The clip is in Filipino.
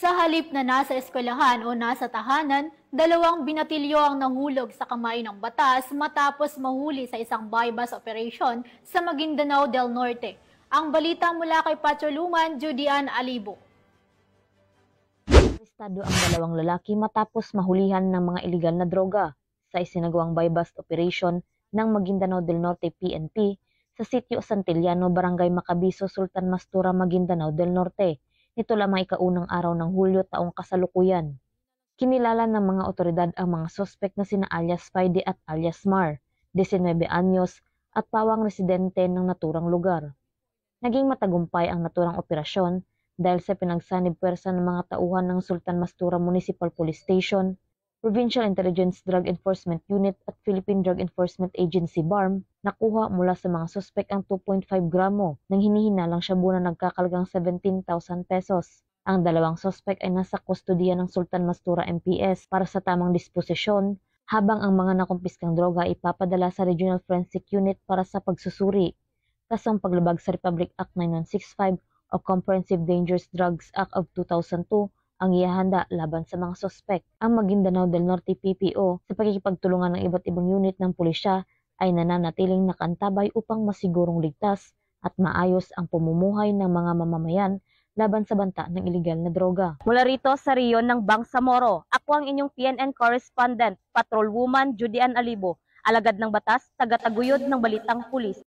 Sa halip na nasa eskwelahan o nasa tahanan, dalawang binatilyo ang nahulog sa kamay ng batas matapos mahuli sa isang bypass operation sa Maguindanao del Norte. Ang balita mula kay Patroluman, Judian Alibo. Arestado ang dalawang lalaki matapos mahulihan ng mga iligal na droga sa isinagawang bypass operation ng Maguindanao del Norte PNP sa sitio Santillano, Barangay Macabizo, Sultan Mastura, Maguindanao del Norte. Nito lamang ikaunang araw ng Hulyo taong kasalukuyan. Kinilala ng mga otoridad ang mga sospek na sina alias Spidey at alias Mar, 19 anyos at pawang residente ng naturang lugar. Naging matagumpay ang naturang operasyon dahil sa pinagsanib puwersa ng mga tauhan ng Sultan Mastura Municipal Police Station, Provincial Intelligence Drug Enforcement Unit at Philippine Drug Enforcement Agency BARM, nakuha mula sa mga suspek ang 2.5 gramo ng hinihinalang shabu na nagkakalagang 17,000 pesos. Ang dalawang suspek ay nasa kustodiya ng Sultan Mastura MPS para sa tamang disposisyon, habang ang mga nakumpiskang droga ipapadala sa Regional Forensic Unit para sa pagsusuri. Kasong paglabag sa Republic Act 9165 o Comprehensive Dangerous Drugs Act of 2002 ang ihahanda laban sa mga sospek. Ang Maguindanao del Norte PPO sa pakikipagtulungan ng iba't ibang unit ng pulisya ay nananatiling nakaantabay upang masigurong ligtas at maayos ang pamumuhay ng mga mamamayan laban sa banta ng iligal na droga. Mula rito sa riyon ng Bangsamoro, ako ang inyong PNN correspondent, Patrolwoman Judian Alibo, alagad ng batas, taga-taguyod ng Balitang Pulis.